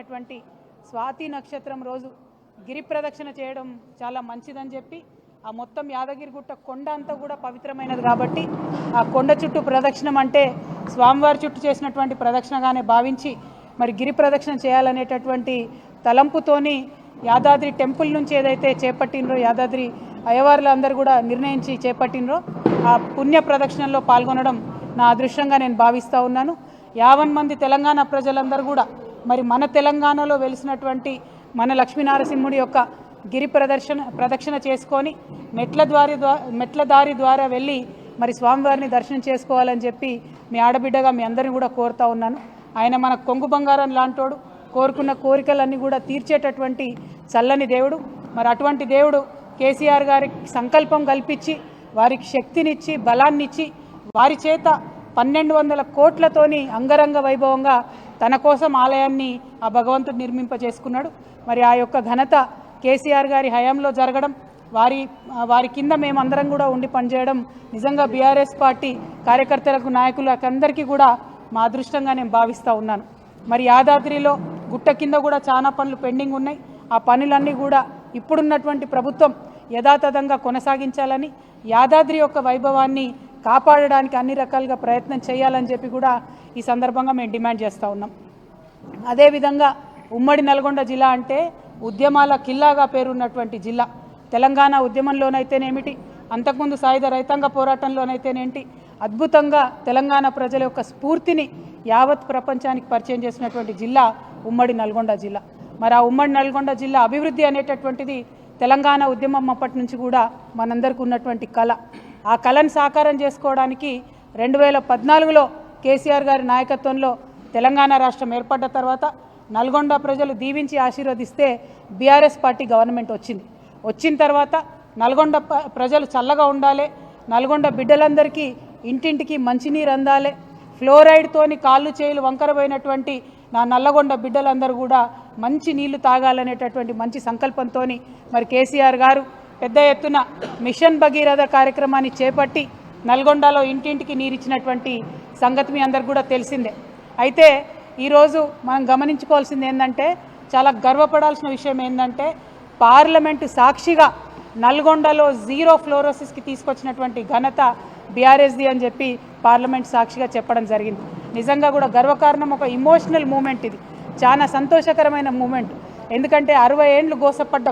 అటువంటి స్వాతి నక్షత్రం రోజు గిరి ప్రదక్షిణ చేయడం చాలా మంచిదని చెప్పి ఆ మొత్తం యాదగిరిగుట్ట కొండ అంతా కూడా పవిత్రమైనది కాబట్టి ఆ కొండ చుట్టూ ప్రదక్షిణం అంటే స్వామివారి చుట్టూ చేసినటువంటి ప్రదక్షిణగానే భావించి మరి గిరి ప్రదక్షిణ చేయాలనేటటువంటి తలంపుతోని యాదాద్రి టెంపుల్ నుంచి ఏదైతే చేపట్టినరో యాదాద్రి అయ్యవార్లు అందరూ కూడా నిర్ణయించి చేపట్టినరో ఆ పుణ్య ప్రదక్షిణలో పాల్గొనడం నా అదృష్టంగా నేను భావిస్తూ ఉన్నాను. 50 మంది తెలంగాణ ప్రజలందరూ కూడా మరి మన తెలంగాణలో వెలిసినటువంటి మన లక్ష్మీనారసింహుడి యొక్క గిరి ప్రదక్షిణ చేసుకొని మెట్ల దారి ద్వారా వెళ్ళి మరి స్వామివారిని దర్శనం చేసుకోవాలని చెప్పి మీ ఆడబిడ్డగా మీ అందరిని కూడా కోరుతా ఉన్నాను. ఆయన మన కొంగు బంగారం లాంటోడు, కోరుకున్న కోరికలన్నీ కూడా తీర్చేటటువంటి చల్లని దేవుడు. మరి అటువంటి దేవుడు కేసీఆర్ గారికి సంకల్పం కల్పించి వారికి శక్తినిచ్చి బలాన్నిచ్చి వారి చేత 1200 కోట్లతోని అంగరంగ వైభవంగా తన కోసం ఆలయాన్ని ఆ భగవంతుడు నిర్మింపజేసుకున్నాడు. మరి ఆ యొక్క ఘనత కేసీఆర్ గారి హయాంలో జరగడం, వారి కింద మేమందరం కూడా ఉండి పనిచేయడం నిజంగా బీఆర్ఎస్ పార్టీ కార్యకర్తలకు నాయకులకు అందరికీ కూడా మా అదృష్టంగా నేను భావిస్తూ ఉన్నాను. మరి యాదాద్రిలో గుట్ట కింద కూడా చాలా పనులు పెండింగ్ ఉన్నాయి. ఆ పనులన్నీ కూడా ఇప్పుడున్నటువంటి ప్రభుత్వం యథాతథంగా కొనసాగించాలని, యాదాద్రి యొక్క వైభవాన్ని కాపాడడానికి అన్ని రకాలుగా ప్రయత్నం చేయాలని చెప్పి కూడా ఈ సందర్భంగా మేము డిమాండ్ చేస్తూ ఉన్నాం. అదేవిధంగా ఉమ్మడి నల్గొండ జిల్లా అంటే ఉద్యమాల కిల్లాగా పేరున్నటువంటి జిల్లా. తెలంగాణ ఉద్యమంలోనైతేనేమిటి, అంతకుముందు సాయుధ రైతాంగ పోరాటంలోనైతేనేంటి అద్భుతంగా తెలంగాణ ప్రజల యొక్క స్ఫూర్తిని యావత్ ప్రపంచానికి పరిచయం చేసినటువంటి జిల్లా ఉమ్మడి నల్గొండ జిల్లా. మరి ఆ ఉమ్మడి నల్గొండ జిల్లా అభివృద్ధి అనేటటువంటిది తెలంగాణ ఉద్యమం అప్పటి నుంచి కూడా మనందరికీ ఉన్నటువంటి కళ. ఆ కళను సాకారం చేసుకోవడానికి 2014లో కేసీఆర్ గారి నాయకత్వంలో తెలంగాణ రాష్ట్రం ఏర్పడ్డ తర్వాత నల్గొండ ప్రజలు దీవించి ఆశీర్వదిస్తే బీఆర్ఎస్ పార్టీ గవర్నమెంట్ వచ్చిన తర్వాత నల్గొండ ప్రజలు చల్లగా ఉండాలి, నల్గొండ బిడ్డలందరికీ ఇంటింటికి మంచినీరు అందాలి, ఫ్లోరైడ్తోని కాళ్ళు చేతులు వంకరపోయినటువంటి నా నల్లగొండ బిడ్డలందరూ కూడా మంచి నీళ్లు తాగాలనేటటువంటి మంచి సంకల్పంతో మరి కేసీఆర్ గారు పెద్ద ఎత్తున మిషన్ భగీరథ కార్యక్రమాన్ని చేపట్టి నల్గొండలో ఇంటింటికి నీరిచ్చినటువంటి సంగతి మీ అందరికి కూడా తెలిసిందే. అయితే ఈరోజు మనం గమనించుకోవాల్సింది ఏంటంటే, చాలా గర్వపడాల్సిన విషయం ఏంటంటే, పార్లమెంటు సాక్షిగా నల్గొండలో జీరో ఫ్లోరోసిస్కి తీసుకొచ్చినటువంటి ఘనత బీఆర్ఎస్ది అని చెప్పి పార్లమెంట్ సాక్షిగా చెప్పడం జరిగింది. నిజంగా కూడా గర్వకారణం, ఒక ఇమోషనల్ మూమెంట్. ఇది చాలా సంతోషకరమైన మూమెంట్. ఎందుకంటే 60 ఏండ్లు గోసపడ్డ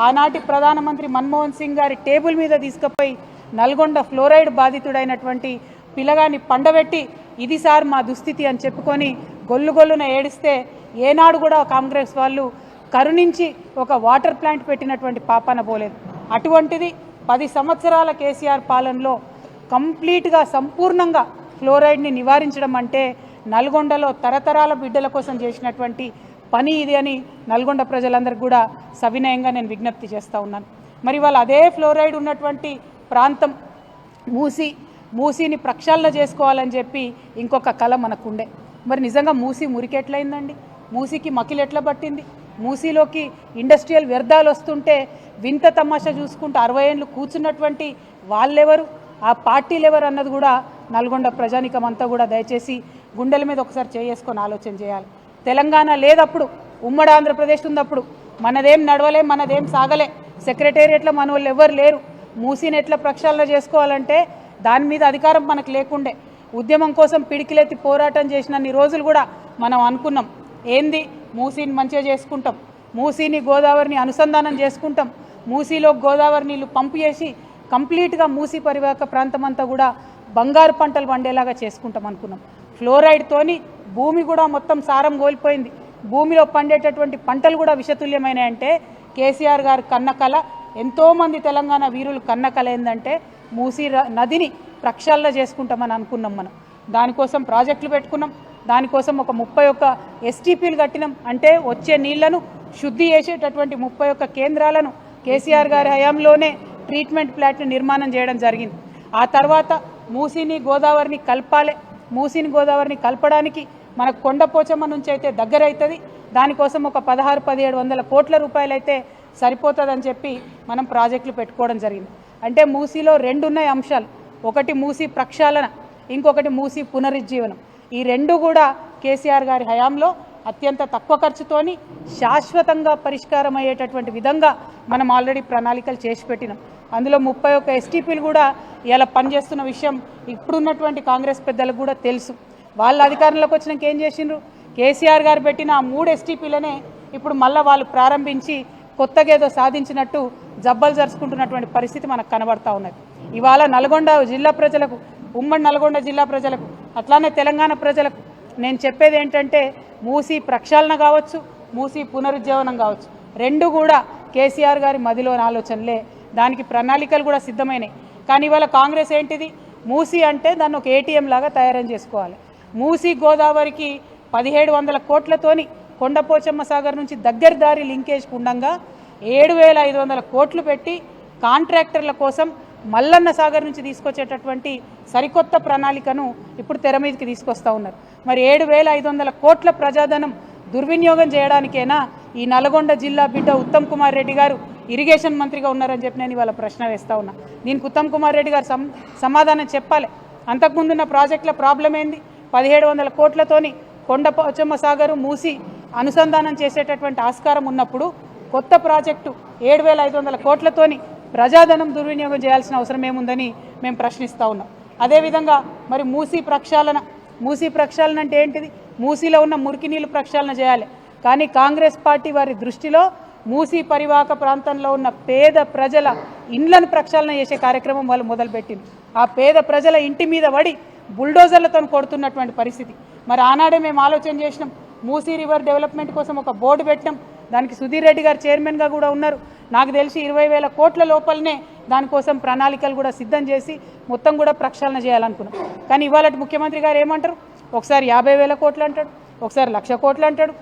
ఆనాటి ప్రధానమంత్రి మన్మోహన్ సింగ్ గారి టేబుల్ మీద తీసుకుపోయి నల్గొండ ఫ్లోరైడ్ బాధితుడైనటువంటి పిల్లగాన్ని పండబెట్టి ఇది సార్ మా దుస్థితి అని చెప్పుకొని గొల్లున ఏడిస్తే ఏనాడు కూడా కాంగ్రెస్ వాళ్ళు కరుణించి ఒక వాటర్ ప్లాంట్ పెట్టినటువంటి పాపాన పోలేదు. అటువంటిది 10 సంవత్సరాల కేసీఆర్ పాలనలో కంప్లీట్గా సంపూర్ణంగా ఫ్లోరైడ్ని నివారించడం అంటే నల్గొండలో తరతరాల బిడ్డల కోసం చేసినటువంటి పని ఇది అని నల్గొండ ప్రజలందరికీ కూడా సవినయంగా నేను విజ్ఞప్తి చేస్తూ ఉన్నాను. మరి వాళ్ళు అదే ఫ్లోరైడ్ ఉన్నటువంటి ప్రాంతం మూసీని ప్రక్షాళన చేసుకోవాలని చెప్పి ఇంకొక కళ మనకుండే. మరి నిజంగా మూసీ మురికెట్లయిందండి? మూసీకి మకిలు ఎట్లా పట్టింది? మూసీలోకి ఇండస్ట్రియల్ వ్యర్థాలు వస్తుంటే వింత తమాషా చూసుకుంటూ 60 ఏళ్ళు కూర్చున్నటువంటి వాళ్ళెవరు, ఆ పార్టీలు ఎవరు అన్నది కూడా నల్గొండ ప్రజానికం అంతా కూడా దయచేసి గుండెల మీద ఒకసారి చేసుకొని ఆలోచన చేయాలి. తెలంగాణ లేదప్పుడు, ఉమ్మడి ఆంధ్రప్రదేశ్ ఉన్నప్పుడు మనదేం నడవలే, మనదేం సాగలే, సెక్రటేరియట్లో మన వాళ్ళు ఎవరు లేరు. మూసీని ఎట్లా ప్రక్షాళన చేసుకోవాలంటే దాని మీద అధికారం మనకు లేకుండే. ఉద్యమం కోసం పిడికిలెత్తి పోరాటం చేసినన్ని రోజులు కూడా మనం అనుకున్నాం, ఏంది మూసీని మంచిగా చేసుకుంటాం, మూసీని గోదావరిని అనుసంధానం చేసుకుంటాం, మూసీలో గోదావరి నీళ్లు పంపు చేసి కంప్లీట్గా మూసీ పరివాహక ప్రాంతం అంతా కూడా బంగారు పంటలు పండేలాగా చేసుకుంటాం అనుకున్నాం. ఫ్లోరైడ్తోని భూమి కూడా మొత్తం సారం కోల్పోయింది. భూమిలో పండేటటువంటి పంటలు కూడా విషతుల్యమైనాయంటే కేసీఆర్ గారు కన్న కళ, ఎంతోమంది తెలంగాణ వీరులు కన్న కళ ఏంటంటే మూసీ నదిని ప్రక్షాళన చేసుకుంటామని అనుకున్నాం. మనం దానికోసం ప్రాజెక్టులు పెట్టుకున్నాం, దానికోసం ఒక 31 STPలు కట్టినాం. అంటే వచ్చే నీళ్లను శుద్ధి చేసేటటువంటి 31 కేంద్రాలను కేసీఆర్ గారి హయాంలోనే ట్రీట్మెంట్ ప్లాంట్ను నిర్మాణం చేయడం జరిగింది. ఆ తర్వాత మూసీని గోదావరిని కలపాలి. మూసీని గోదావరిని కలపడానికి మనకు కొండపోచమ్మ నుంచి అయితే దగ్గర అవుతుంది. దానికోసం ఒక 1600-1700 కోట్ల రూపాయలు అయితే సరిపోతుందని చెప్పి మనం ప్రాజెక్టులు పెట్టుకోవడం జరిగింది. అంటే మూసీలో 2 ఉన్నాయి అంశాలు, ఒకటి మూసీ ప్రక్షాళన, ఇంకొకటి మూసీ పునరుజ్జీవనం. ఈ 2 కూడా కేసీఆర్ గారి హయాంలో అత్యంత తక్కువ ఖర్చుతోని శాశ్వతంగా పరిష్కారం అయ్యేటటువంటి విధంగా మనం ఆల్రెడీ ప్రణాళికలు చేసి పెట్టినాం. అందులో 31 ఎస్టీపీలు కూడా ఇలా పనిచేస్తున్న విషయం ఇప్పుడున్నటువంటి కాంగ్రెస్ పెద్దలకు కూడా తెలుసు. వాళ్ళ అధికారంలోకి వచ్చినాక ఏం చేసిండ్రు? కేసీఆర్ గారు పెట్టిన ఆ 3 ఎస్టీపీలనే ఇప్పుడు మళ్ళీ వాళ్ళు ప్రారంభించి కొత్తగా ఏదో సాధించినట్టు జబ్బలు జరుచుకుంటున్నటువంటి పరిస్థితి మనకు కనబడతా ఉన్నది. ఇవాళ నల్గొండ జిల్లా ప్రజలకు, ఉమ్మడి నల్గొండ జిల్లా ప్రజలకు, అట్లానే తెలంగాణ ప్రజలకు నేను చెప్పేది ఏంటంటే, మూసీ ప్రక్షాళన కావచ్చు, మూసీ పునరుజ్జీవనం కావచ్చు, రెండు కూడా కేసీఆర్ గారి మదిలోని ఆలోచనలే. దానికి ప్రణాళికలు కూడా సిద్ధమైనాయి. కానీ ఇవాళ కాంగ్రెస్ ఏంటిది, మూసీ అంటే దాన్ని ఒక ఏటీఎం లాగా తయారు చేసుకోవాలి. మూసీ గోదావరికి 1700 కోట్లతోని కొండపోచమ్మ సాగర్ నుంచి దగ్గర దారి లింకేజ్కి ఉండగా 7500 కోట్లు పెట్టి కాంట్రాక్టర్ల కోసం మల్లన్న సాగర్ నుంచి తీసుకొచ్చేటటువంటి సరికొత్త ప్రణాళికను ఇప్పుడు తెర మీదకి తీసుకొస్తూ ఉన్నారు. మరి 7500 కోట్ల ప్రజాధనం దుర్వినియోగం చేయడానికైనా ఈ నల్గొండ జిల్లా బిడ్డ ఉత్తమ్ కుమార్ రెడ్డి గారు ఇరిగేషన్ మంత్రిగా ఉన్నారని చెప్పి నేను ఇవాళ ప్రశ్న వేస్తూ ఉన్నా. దీనికి ఉత్తమ్ కుమార్ రెడ్డి గారు సమాధానం చెప్పాలి. అంతకుముందున్న ప్రాజెక్టుల ప్రాబ్లం ఏంది? 1700 కోట్లతోని కొండపోచమ్మ సాగరు మూసి అనుసంధానం చేసేటటువంటి ఆస్కారం ఉన్నప్పుడు కొత్త ప్రాజెక్టు 7500 కోట్లతోని ప్రజాధనం దుర్వినియోగం చేయాల్సిన అవసరం ఏముందని మేము ప్రశ్నిస్తూ ఉన్నాం. అదేవిధంగా మరి మూసీ ప్రక్షాళన అంటే ఏంటిది? మూసీలో ఉన్న మురికి నీళ్ళు ప్రక్షాళన చేయాలి. కానీ కాంగ్రెస్ పార్టీ వారి దృష్టిలో మూసీ పరివాహక ప్రాంతంలో ఉన్న పేద ప్రజల ఇండ్లను ప్రక్షాళన చేసే కార్యక్రమం వాళ్ళు మొదలుపెట్టింది. ఆ పేద ప్రజల ఇంటి మీద పడి బుల్డోజర్లతో కొడుతున్నటువంటి పరిస్థితి. మరి ఆనాడే మేము ఆలోచన చేసినాం, మూసీ రివర్ డెవలప్మెంట్ కోసం ఒక బోర్డు పెట్టినాం. దానికి సుధీర్ రెడ్డి గారు చైర్మన్గా కూడా ఉన్నారు. నాకు తెలిసి 20,000 కోట్ల లోపలనే దానికోసం ప్రణాళికలు కూడా సిద్ధం చేసి మొత్తం కూడా ప్రక్షాళన చేయాలనుకున్నాం. కానీ ఇవాళ ముఖ్యమంత్రి గారు ఏమంటారు? ఒకసారి 50,000 కోట్లు అంటాడు, ఒకసారి 1,00,000 కోట్లు అంటాడు,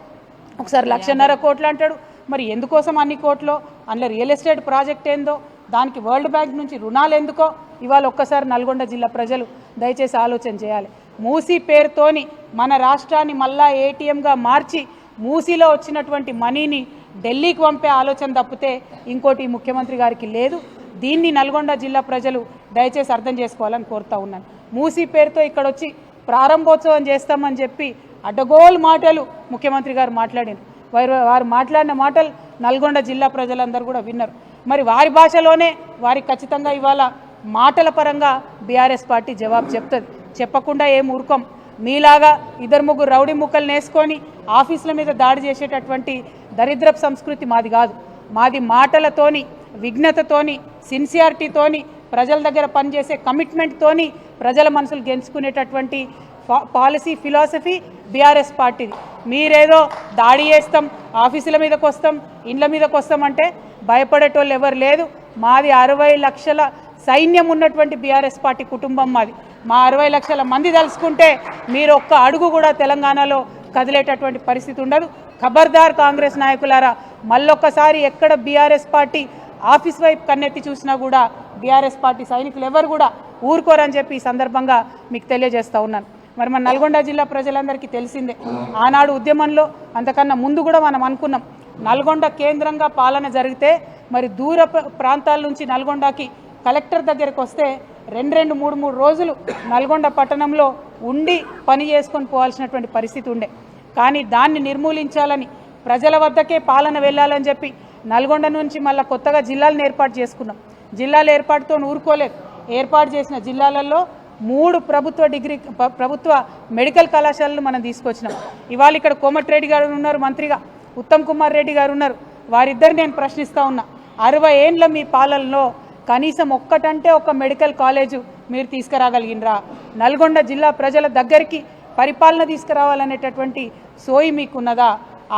ఒకసారి 1,50,000 కోట్లు అంటాడు. మరి ఎందుకోసం అన్ని కోట్లు? అందులో రియల్ ఎస్టేట్ ప్రాజెక్ట్ ఏందో, దానికి వరల్డ్ బ్యాంక్ నుంచి రుణాలు ఎందుకో ఇవాళ ఒక్కసారి నల్గొండ జిల్లా ప్రజలు దయచేసి ఆలోచన చేయాలి. మూసీ పేరుతోని మన రాష్ట్రాన్ని మళ్ళా ఏటీఎంగా మార్చి మూసీలో వచ్చినటువంటి మనీని ఢిల్లీకి పంపే ఆలోచన తప్పితే ఇంకోటి ముఖ్యమంత్రి గారికి లేదు. దీన్ని నల్గొండ జిల్లా ప్రజలు దయచేసి అర్థం చేసుకోవాలని కోరుతా ఉన్నాను. మూసీ పేరుతో ఇక్కడ వచ్చి ప్రారంభోత్సవం చేస్తామని చెప్పి అడ్డగోలు మాటలు ముఖ్యమంత్రి గారు మాట్లాడారు. వారు మాట్లాడిన మాటలు నల్గొండ జిల్లా ప్రజలందరూ కూడా విన్నారు. మరి వారి భాషలోనే వారికి ఖచ్చితంగా ఇవాళ మాటల పరంగా బీఆర్ఎస్ పార్టీ జవాబు చెప్తుంది. చెప్పకుండా ఏం ఊరుకోం. మీలాగా 2-3 రౌడీ ముక్కలు నేసుకొని ఆఫీసుల మీద దాడి చేసేటటువంటి దరిద్రపు సంస్కృతి మాది కాదు. మాది మాటలతోని, విఘ్నతతోని, సిన్సియారిటీతోని, ప్రజల దగ్గర పనిచేసే కమిట్మెంట్తోని ప్రజల మనసులు గెలుచుకునేటటువంటి పాలసీ ఫిలాసఫీ బీఆర్ఎస్ పార్టీది. మీరేదో దాడి చేస్తాం, ఆఫీసుల మీదకి వస్తాం, ఇండ్ల మీదకి వస్తామంటే భయపడేటోళ్ళు ఎవరు లేదు. మాది 60 లక్షల సైన్యం ఉన్నటువంటి బీఆర్ఎస్ పార్టీ కుటుంబం మాది. మా 60 లక్షల మంది తలుసుకుంటే మీరు ఒక్క అడుగు కూడా తెలంగాణలో కదిలేటటువంటి పరిస్థితి ఉండదు. ఖబర్దార్ కాంగ్రెస్ నాయకులారా, మళ్ళొక్కసారి ఎక్కడ బీఆర్ఎస్ పార్టీ ఆఫీస్ వైపు కన్నెత్తి చూసినా కూడా బీఆర్ఎస్ పార్టీ సైనికులు ఎవరు కూడా ఊరుకోరని చెప్పి ఈ సందర్భంగా మీకు తెలియజేస్తూ ఉన్నాను. మరి మన నల్గొండ జిల్లా ప్రజలందరికీ తెలిసిందే, ఆనాడు ఉద్యమంలో అంతకన్నా ముందు కూడా మనం అనుకున్నాం, నల్గొండ కేంద్రంగా పాలన జరిగితే మరి దూర ప్రాంతాల నుంచి నల్గొండకి కలెక్టర్ దగ్గరికి వస్తే 2-3 రోజులు నల్గొండ పట్టణంలో ఉండి పని చేసుకొని పోవాల్సినటువంటి పరిస్థితి ఉండే. కానీ దాన్ని నిర్మూలించాలని, ప్రజల వద్దకే పాలన వెళ్ళాలని చెప్పి నల్గొండ నుంచి మళ్ళీ కొత్తగా జిల్లాలను ఏర్పాటు చేసుకున్నాం. జిల్లాల ఏర్పాటుతో ఊరుకోలేదు. ఏర్పాటు చేసిన జిల్లాలలో 3 ప్రభుత్వ మెడికల్ కళాశాలలు మనం తీసుకొచ్చినాం. ఇవాళ ఇక్కడ కోమటిరెడ్డి గారు ఉన్నారు మంత్రిగా, ఉత్తమ్ కుమార్ రెడ్డి గారు ఉన్నారు. వారిద్దరు నేను ప్రశ్నిస్తూ ఉన్నా, 60 ఏండ్ల మీ పాలనలో కనీసం ఒక్కటంటే ఒక మెడికల్ కాలేజు మీరు తీసుకురాగలిగినరా? నల్గొండ జిల్లా ప్రజల దగ్గరికి పరిపాలన తీసుకురావాలనేటటువంటి సోయి మీకున్నదా?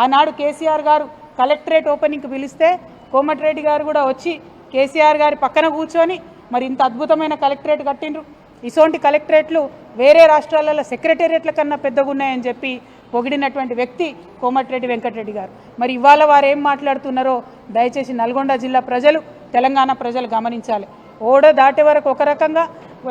ఆనాడు కేసీఆర్ గారు కలెక్టరేట్ ఓపెనింగ్కి పిలిస్తే కోమటిరెడ్డి గారు కూడా వచ్చి కేసీఆర్ గారి పక్కన కూర్చొని మరి ఇంత అద్భుతమైన కలెక్టరేట్ కట్టిండ్రు. ఇటువంటి కలెక్టరేట్లు వేరే రాష్ట్రాలలో సెక్రటేరియట్ల కన్నా పెద్దగా ఉన్నాయని చెప్పి పొగిడినటువంటి వ్యక్తి కోమటిరెడ్డి వెంకటరెడ్డి గారు. మరి ఇవాళ వారు ఏం మాట్లాడుతున్నారో దయచేసి నల్గొండ జిల్లా ప్రజలు, తెలంగాణ ప్రజలు గమనించాలి. ఓడ దాటే వరకు ఒక రకంగా,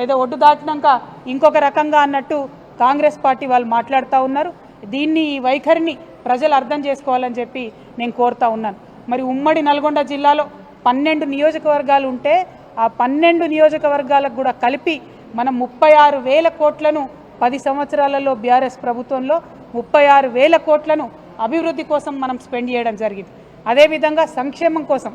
ఏదో ఒడ్డు దాటినాక ఇంకొక రకంగా అన్నట్టు కాంగ్రెస్ పార్టీ వాళ్ళు మాట్లాడుతూ ఉన్నారు. దీన్ని, ఈ వైఖరిని ప్రజలు అర్థం చేసుకోవాలని చెప్పి నేను కోరుతా ఉన్నాను. మరి ఉమ్మడి నల్గొండ జిల్లాలో 12 నియోజకవర్గాలు ఉంటే ఆ 12 నియోజకవర్గాలకు కూడా కలిపి మనం 36,000 కోట్లను 10 సంవత్సరాలలో బీఆర్ఎస్ ప్రభుత్వంలో 36,000 కోట్లను అభివృద్ధి కోసం మనం స్పెండ్ చేయడం జరిగింది. అదేవిధంగా సంక్షేమం కోసం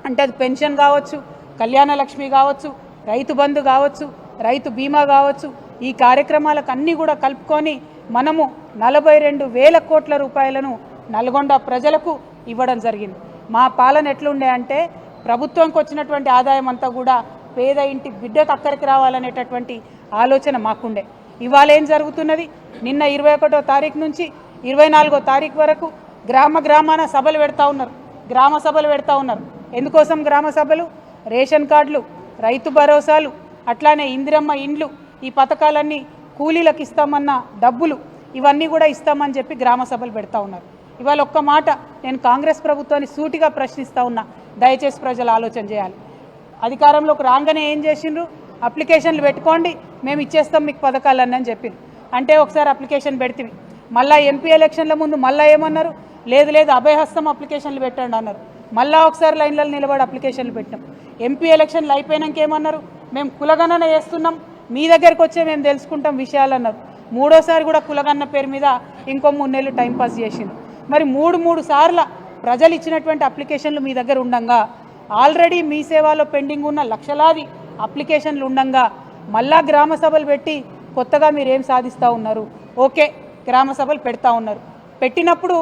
అంటే అది పెన్షన్ కావచ్చు, కళ్యాణ లక్ష్మి కావచ్చు, రైతు బంధు కావచ్చు, రైతు బీమా కావచ్చు, ఈ కార్యక్రమాలకు అన్నీ కూడా కలుపుకొని మనము 42,000 కోట్ల రూపాయలను నల్గొండ ప్రజలకు ఇవ్వడం జరిగింది. మా పాలన ఎట్లుండే అంటే ప్రభుత్వంకి వచ్చినటువంటి ఆదాయం అంతా కూడా పేద ఇంటి బిడ్డకు అక్కడికి రావాలనేటటువంటి ఆలోచన మాకుండే. ఇవాళ ఏం జరుగుతున్నది? నిన్న 21వ తారీఖు నుంచి 24వ తారీఖు వరకు గ్రామాన సభలు పెడతా ఉన్నారు, గ్రామ సభలు పెడతా ఉన్నారు. ఎందుకోసం గ్రామ సభలు? రేషన్ కార్డులు, రైతు భరోసాలు, అట్లానే ఇందిరమ్మ ఇండ్లు, ఈ పథకాలన్నీ కూలీలకు ఇస్తామన్న డబ్బులు ఇవన్నీ కూడా ఇస్తామని చెప్పి గ్రామ సభలు పెడతా ఉన్నారు. ఇవాళ ఒక్క మాట నేను కాంగ్రెస్ ప్రభుత్వాన్ని సూటిగా ప్రశ్నిస్తూ ఉన్నా, దయచేసి ప్రజలు ఆలోచన చేయాలి. అధికారంలోకి రాగానే ఏం చేసిండ్రు? అప్లికేషన్లు పెట్టుకోండి, మేము ఇచ్చేస్తాం మీకు పథకాలన్నీ అని చెప్పింది. అంటే ఒకసారి అప్లికేషన్ పెడితే మళ్ళీ ఎంపీ ఎలక్షన్ల ముందు మళ్ళీ ఏమన్నారు? లేదు అభయహస్తం అప్లికేషన్లు పెట్టండి అన్నారు. మళ్ళీ ఒకసారి లైన్లలో నిలబడి అప్లికేషన్లు పెట్టాం. ఎంపీ ఎలక్షన్లు అయిపోయినాక ఏమన్నారు? మేము కులగణన చేస్తున్నాం, మీ దగ్గరికి వచ్చే మేము తెలుసుకుంటాం విషయాలు అన్నారు. మూడోసారి కూడా కులగణన పేరు మీద ఇంకో 3 నెలలు టైంపాస్ చేసిండు. మరి మూడు సార్ల ప్రజలు ఇచ్చినటువంటి అప్లికేషన్లు మీ దగ్గర ఉండంగా, ఆల్రెడీ మీ సేవలో పెండింగ్ ఉన్న లక్షలాది అప్లికేషన్లు ఉండంగా మళ్ళా గ్రామ సభలు పెట్టి కొత్తగా మీరు ఏం సాధిస్తూ ఉన్నారు? ఓకే, గ్రామ సభలు పెడతా ఉన్నారు. పెట్టినప్పుడు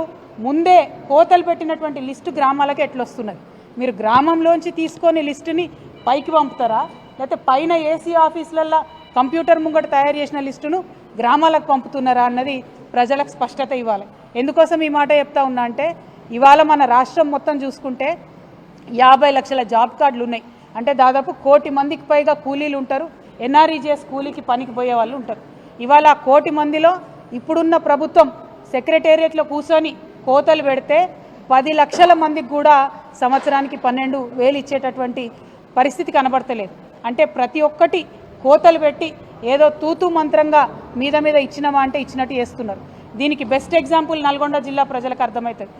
ముందే కోతలు పెట్టినటువంటి లిస్టు గ్రామాలకు ఎట్లొస్తున్నది? మీరు గ్రామంలోంచి తీసుకొని లిస్టుని పైకి పంపుతారా, లేకపోతే పైన ఏసీ ఆఫీసులల్లో కంప్యూటర్ ముంగట తయారు చేసిన లిస్టును గ్రామాలకు పంపుతున్నారా అన్నది ప్రజలకు స్పష్టత ఇవ్వాలి. ఎందుకోసం ఈ మాట చెప్తా ఉన్నా అంటే ఇవాళ మన రాష్ట్రం మొత్తం చూసుకుంటే 50 లక్షల జాబ్ కార్డులు ఉన్నాయి. అంటే దాదాపు 1 కోటి మందికి పైగా కూలీలు ఉంటారు, ఎన్ఆర్ఈజీఎస్ కూలీకి పనికి పోయే వాళ్ళు ఉంటారు. ఇవాళ 1 కోటి మందిలో ఇప్పుడున్న ప్రభుత్వం సెక్రటేరియట్లో కూర్చొని కోతలు పెడితే 10 లక్షల మందికి కూడా సంవత్సరానికి 12,000 ఇచ్చేటటువంటి పరిస్థితి కనబడతలేదు. అంటే ప్రతి ఒక్కటి కోతలు పెట్టి ఏదో తూతూ మంత్రంగా మీద ఇచ్చినామా అంటే ఇచ్చినట్టు చేస్తున్నారు. దీనికి బెస్ట్ ఎగ్జాంపుల్ నల్గొండ జిల్లా ప్రజలకు అర్థమవుతుంది.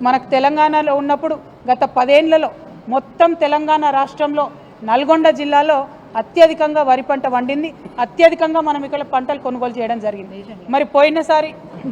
మనకు తెలంగాణలో ఉన్నప్పుడు గత 10 ఏళ్లలో మొత్తం తెలంగాణ రాష్ట్రంలో నల్గొండ జిల్లాలో అత్యధికంగా వరి పంట వండింది, అత్యధికంగా మనం ఇక్కడ పంటలు కొనుగోలు చేయడం జరిగింది. మరి పోయినసారి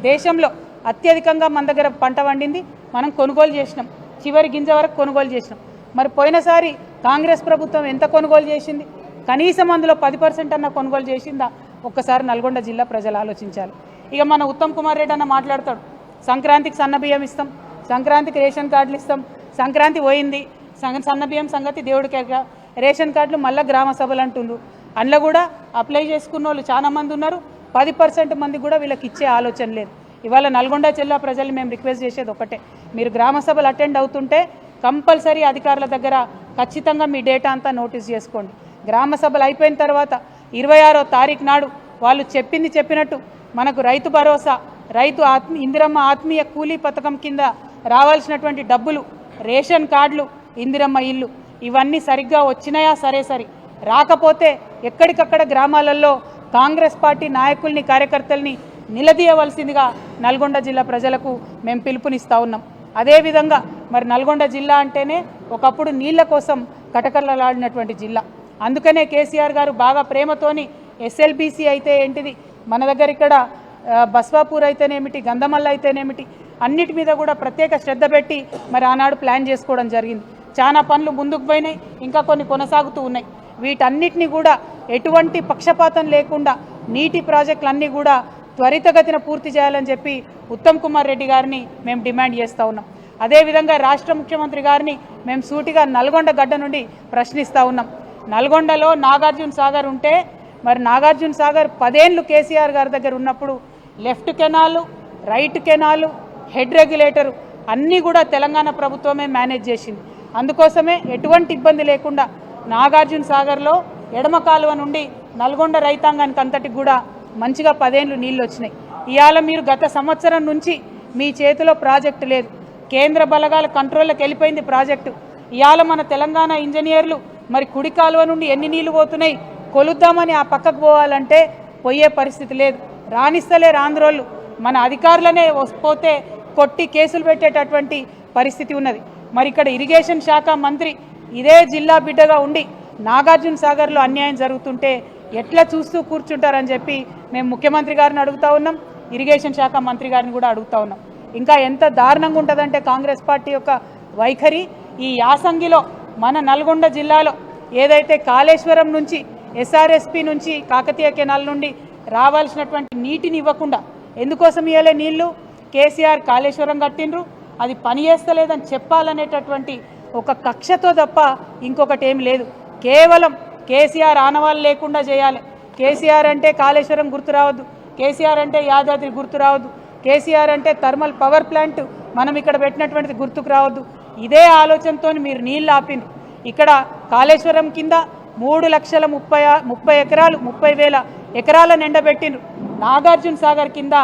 దేశంలో అత్యధికంగా మన దగ్గర పంట వండింది, మనం కొనుగోలు చేసినాం, చివరి గింజ వరకు కొనుగోలు చేసినాం. మరి పోయినసారి కాంగ్రెస్ ప్రభుత్వం ఎంత కొనుగోలు చేసింది? కనీసం అందులో 10% అన్న కొనుగోలు చేసిందా? ఒక్కసారి నల్గొండ జిల్లా ప్రజలు ఆలోచించాలి. ఇక మన ఉత్తమ్ కుమార్ రెడ్డి అన్న మాట్లాడతాడు, సంక్రాంతికి సన్నబియ్యం ఇస్తాం, సంక్రాంతికి రేషన్ కార్డులు ఇస్తాం, సంక్రాంతి పోయింది, సన్నబియ్యం సంగతి దేవుడికేగా, రేషన్ కార్డులు మళ్ళీ గ్రామ సభలు అంటుండ్రు. అందులో కూడా అప్లై చేసుకున్న వాళ్ళు చాలా మంది ఉన్నారు, 10% మంది కూడా వీళ్ళకి ఇచ్చే ఆలోచన లేదు. ఇవాళ నల్గొండ జిల్లా ప్రజలు మేము రిక్వెస్ట్ చేసేది ఒకటే, మీరు గ్రామ సభలు అటెండ్ అవుతుంటే కంపల్సరీ అధికారుల దగ్గర ఖచ్చితంగా మీ డేటా అంతా నోటీస్ చేసుకోండి. గ్రామ సభలు అయిపోయిన తర్వాత 26వ తారీఖు నాడు వాళ్ళు చెప్పినట్టు మనకు రైతు భరోసా, ఇందిరమ్మ ఆత్మీయ కూలీ పథకం కింద రావాల్సినటువంటి డబ్బులు, రేషన్ కార్డులు, ఇందిరమ్మ ఇల్లు ఇవన్నీ సరిగ్గా వచ్చినాయా? సరే రాకపోతే ఎక్కడికక్కడ గ్రామాలలో కాంగ్రెస్ పార్టీ నాయకుల్ని, కార్యకర్తల్ని నిలదీయవలసిందిగా నల్గొండ జిల్లా ప్రజలకు మేము పిలుపునిస్తూ ఉన్నాం. అదేవిధంగా మరి నల్గొండ జిల్లా అంటేనే ఒకప్పుడు నీళ్ల కోసం కటకటలాడినటువంటి జిల్లా. అందుకనే కేసీఆర్ గారు బాగా ప్రేమతోని ఎస్ఎల్బీసీ అయితే ఏంటిది, మన దగ్గర ఇక్కడ బస్వాపూర్ అయితేనేమిటి, గంధమల్ల అయితేనేమిటి, అన్నిటి మీద కూడా ప్రత్యేక శ్రద్ధ పెట్టి మరి ఆనాడు ప్లాన్ చేసుకోవడం జరిగింది. చాలా పనులు ముందుకు పోయినాయి, ఇంకా కొన్ని కొనసాగుతూ ఉన్నాయి. వీటన్నిటిని కూడా ఎటువంటి పక్షపాతం లేకుండా నీటి ప్రాజెక్టులన్నీ కూడా త్వరితగతిన పూర్తి చేయాలని చెప్పి ఉత్తమ్ కుమార్ రెడ్డి గారిని మేము డిమాండ్ చేస్తూ ఉన్నాం. అదేవిధంగా రాష్ట్ర ముఖ్యమంత్రి గారిని మేము సూటిగా నల్గొండ గడ్డ నుండి ప్రశ్నిస్తూ ఉన్నాం. నల్గొండలో నాగార్జున సాగర్ ఉంటే మరి నాగార్జున సాగర్ 10 ఏళ్ళు కేసీఆర్ గారి దగ్గర ఉన్నప్పుడు left canal, right canal, head regulator అన్నీ కూడా తెలంగాణ ప్రభుత్వమే మేనేజ్ చేసింది. అందుకోసమే ఎటువంటి ఇబ్బంది లేకుండా నాగార్జున సాగర్లో ఎడమ కాలువ నుండి నల్గొండ రైతాంగానికి అంతటికి కూడా మంచిగా 10 ఏళ్ళు నీళ్ళు వచ్చినాయి. ఇవాళ మీరు గత సంవత్సరం నుంచి మీ చేతిలో ప్రాజెక్టు లేదు, కేంద్ర బలగాల కంట్రోల్లోకి వెళ్ళిపోయింది ప్రాజెక్టు. ఇవాళ మన తెలంగాణ ఇంజనీర్లు మరి కుడి కాలువ నుండి ఎన్ని నీళ్లు పోతున్నాయి కొలుద్దామని ఆ పక్కకు పోవాలంటే పోయే పరిస్థితి లేదు. రానిస్తలేరు ఆంధ్రోళ్ళు, మన అధికారులనే పోతే కొట్టి కేసులు పెట్టేటటువంటి పరిస్థితి ఉన్నది. మరి ఇక్కడ ఇరిగేషన్ శాఖ మంత్రి ఇదే జిల్లా బిడ్డగా ఉండి నాగార్జున సాగర్లో అన్యాయం జరుగుతుంటే ఎట్లా చూస్తూ కూర్చుంటారని చెప్పి మేము ముఖ్యమంత్రి గారిని అడుగుతా ఉన్నాం, ఇరిగేషన్ శాఖ మంత్రి గారిని కూడా అడుగుతా ఉన్నాం. ఇంకా ఎంత దారుణంగా ఉంటుందంటే కాంగ్రెస్ పార్టీ యొక్క వైఖరి ఈ యాసంగిలో మన నల్గొండ జిల్లాలో ఏదైతే కాళేశ్వరం నుంచి ఎస్ఆర్ఎస్పి నుంచి కాకతీయ కెనాల్ నుండి రావాల్సినటువంటి నీటిని ఇవ్వకుండా ఎందుకోసం ఇవ్వలే నీళ్లు కేసీఆర్ కాళేశ్వరం కట్టిండ్రు అది పని చేస్తలేదని చెప్పాలనేటటువంటి ఒక కక్షతో తప్ప ఇంకొకటి ఏం లేదు కేవలం కేసీఆర్ ఆనవాళ్ళు లేకుండా చేయాలి కేసీఆర్ అంటే కాళేశ్వరం గుర్తు రావద్దు కేసీఆర్ అంటే యాదాద్రి గుర్తు రావద్దు కేసీఆర్ అంటే థర్మల్ పవర్ ప్లాంట్ మనం ఇక్కడ పెట్టినటువంటిది గుర్తుకు రావద్దు ఇదే ఆలోచనతో మీరు నీళ్ళు ఆపిండ్రు ఇక్కడ కాళేశ్వరం కింద 3,30,30 ఎకరాలు 30,000 ఎకరాలను ఎండబెట్టిండ్రు నాగార్జున సాగర్ కింద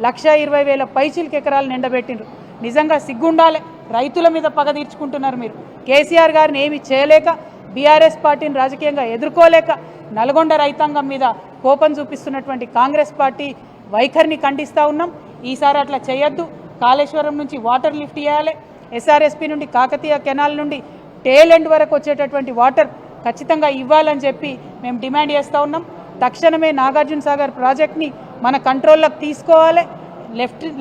1,20,000 పైచిలకు ఎకరాలను ఎండబెట్టిండ్రు నిజంగా సిగ్గుండాలి రైతుల మీద పగ తీర్చుకుంటున్నారు మీరు కేసీఆర్ గారిని ఏమి చేయలేక బీఆర్ఎస్ పార్టీని రాజకీయంగా ఎదుర్కోలేక నల్గొండ రైతాంగం మీద కోపం చూపిస్తున్నటువంటి కాంగ్రెస్ పార్టీ వైఖరిని ఖండిస్తూ ఉన్నాం ఈసారి అట్లా చేయొద్దు కాళేశ్వరం నుంచి వాటర్ లిఫ్ట్ చేయాలి ఎస్ఆర్ఎస్పి నుండి కాకతీయ కెనాల్ నుండి టేల్ ఎండ్ వరకు వచ్చేటటువంటి వాటర్ ఖచ్చితంగా ఇవ్వాలని చెప్పి మేము డిమాండ్ చేస్తూ ఉన్నాం తక్షణమే నాగార్జున సాగర్ ప్రాజెక్ట్ని మన కంట్రోల్లోకి తీసుకోవాలి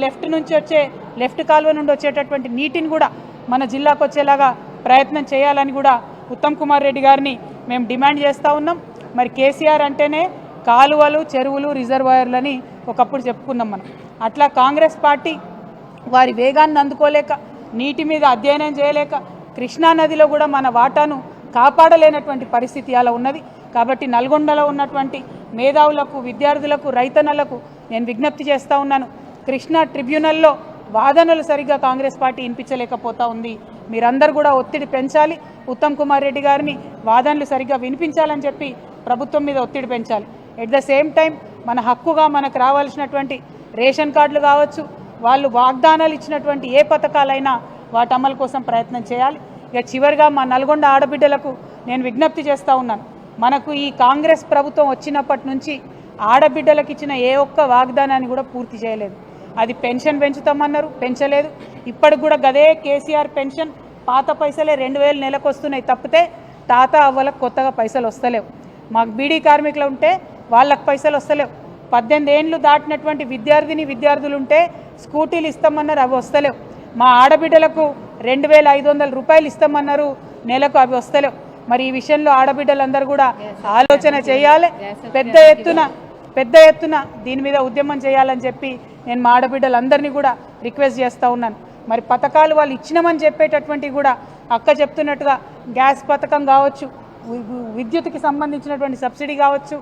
లెఫ్ట్ నుంచి వచ్చే లెఫ్ట్ కాలువ నుండి వచ్చేటటువంటి నీటిని కూడా మన జిల్లాకు వచ్చేలాగా ప్రయత్నం చేయాలని కూడా ఉత్తమ్ కుమార్ రెడ్డి గారిని మేము డిమాండ్ చేస్తూ ఉన్నాం మరి కేసీఆర్ అంటేనే కాలువలు చెరువులు రిజర్వాయర్లని ఒకప్పుడు చెప్పుకున్నాం మనం అట్లా కాంగ్రెస్ పార్టీ వారి వేగాన్ని అందుకోలేక నీటి మీద అధ్యయనం చేయలేక కృష్ణానదిలో కూడా మన వాటాను కాపాడలేనటువంటి పరిస్థితి అలా ఉన్నది కాబట్టి నల్గొండలో ఉన్నటువంటి మేధావులకు విద్యార్థులకు రైతన్నలకు నేను విజ్ఞప్తి చేస్తూ ఉన్నాను కృష్ణా ట్రిబ్యునల్లో వాదనలు సరిగ్గా కాంగ్రెస్ పార్టీ వినిపించలేకపోతా ఉంది మీరందరూ కూడా ఒత్తిడి పెంచాలి ఉత్తమ్ కుమార్ రెడ్డి గారిని వాదనలు సరిగ్గా వినిపించాలని చెప్పి ప్రభుత్వం మీద ఒత్తిడి పెంచాలి ఎట్ ద సేమ్ టైం మన హక్కుగా మనకు రావాల్సినటువంటి రేషన్ కార్డులు కావచ్చు వాళ్ళు వాగ్దానాలు ఇచ్చినటువంటి ఏ పథకాలైనా వాటి అమలు కోసం ప్రయత్నం చేయాలి ఇక చివరిగా మా నల్గొండ ఆడబిడ్డలకు నేను విజ్ఞప్తి చేస్తూ ఉన్నాను మనకు ఈ కాంగ్రెస్ ప్రభుత్వం వచ్చినప్పటి నుంచి ఆడబిడ్డలకు ఇచ్చిన ఏ ఒక్క వాగ్దానాన్ని కూడా పూర్తి చేయలేదు అది పెన్షన్ పెంచుతామన్నారు పెంచలేదు ఇప్పటికి కూడా గదే కేసీఆర్ పెన్షన్ పాత పైసలే 2,000 నెలకు వస్తున్నాయి తప్పితే తాత అవ్వలకు కొత్తగా పైసలు వస్తలేవు మాకు బీడీ కార్మికులు ఉంటే వాళ్ళకు పైసలు వస్తలేవు 18 ఏళ్ళు దాటినటువంటి విద్యార్థులు ఉంటే స్కూటీలు ఇస్తామన్నారు అవి వస్తలేవు మా ఆడబిడ్డలకు 2,500 రూపాయలు ఇస్తామన్నారు నెలకు అవి వస్తలేవు మరి ఈ విషయంలో ఆడబిడ్డలందరూ కూడా ఆలోచన చేయాలి పెద్ద ఎత్తున దీని మీద ఉద్యమం చేయాలని చెప్పి నేను మా ఆడబిడ్డలందరినీ కూడా రిక్వెస్ట్ చేస్తూ ఉన్నాను మరి పథకాలు వాళ్ళు ఇచ్చినామని చెప్పేటటువంటి కూడా అక్క చెప్తున్నట్టుగా గ్యాస్ పథకం కావచ్చు విద్యుత్కి సంబంధించినటువంటి సబ్సిడీ కావచ్చు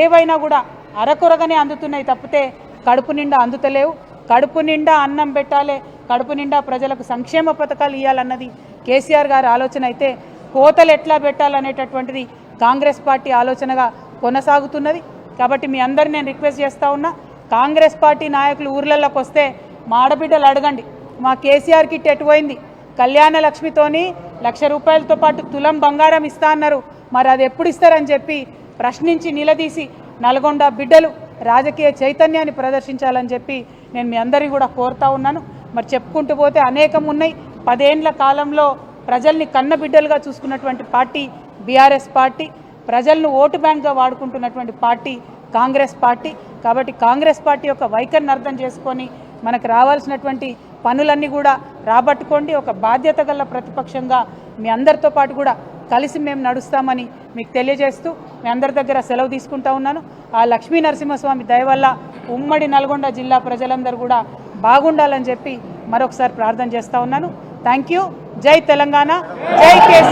ఏవైనా కూడా అరకొరగానే అందుతున్నాయి తప్పితే కడుపు నిండా అందుతలేవు కడుపు నిండా అన్నం పెట్టాలి కడుపు నిండా ప్రజలకు సంక్షేమ పథకాలు ఇవ్వాలన్నది కేసీఆర్ గారి ఆలోచన అయితే కోతలు ఎట్లా పెట్టాలనేటటువంటిది కాంగ్రెస్ పార్టీ ఆలోచనగా కొనసాగుతున్నది కాబట్టి మీ అందరిని నేను రిక్వెస్ట్ చేస్తూ ఉన్నా కాంగ్రెస్ పార్టీ నాయకులు ఊర్లలోకి వస్తే మా ఆడబిడ్డలు అడగండి మా కేసీఆర్ కిట్ ఎటుపోయింది కళ్యాణ లక్ష్మితోని 1,00,000 రూపాయలతో పాటు తులం బంగారం ఇస్తా అన్నారు మరి అది ఎప్పుడు ఇస్తారని చెప్పి ప్రశ్నించి నిలదీసి నల్గొండ బిడ్డలు రాజకీయ చైతన్యాన్ని ప్రదర్శించాలని చెప్పి నేను మీ అందరినీ కూడా కోరుతా ఉన్నాను మరి చెప్పుకుంటూ పోతే అనేకం ఉన్నాయి 10 ఏళ్ల కాలంలో ప్రజల్ని కన్న బిడ్డలుగా చూసుకున్నటువంటి పార్టీ బీఆర్ఎస్ పార్టీ ప్రజలను ఓటు బ్యాంక్గా వాడుకుంటున్నటువంటి పార్టీ కాంగ్రెస్ పార్టీ కాబట్టి కాంగ్రెస్ పార్టీ యొక్క వైఖరిని అర్థం చేసుకొని మనకు రావాల్సినటువంటి పనులన్నీ కూడా రాబట్టుకోండి ఒక బాధ్యత గల ప్రతిపక్షంగా మీ అందరితో పాటు కూడా కలిసి మేము నడుస్తామని మీకు తెలియజేస్తూ మీ అందరి దగ్గర సెలవు తీసుకుంటా ఉన్నాను ఆ లక్ష్మీ నరసింహస్వామి దయ వల్ల ఉమ్మడి నల్గొండ జిల్లా ప్రజలందరూ కూడా బాగుండాలని చెప్పి మరొకసారి ప్రార్థన చేస్తూ ఉన్నాను థ్యాంక్ యూ జై తెలంగాణ జై కేసీఆర్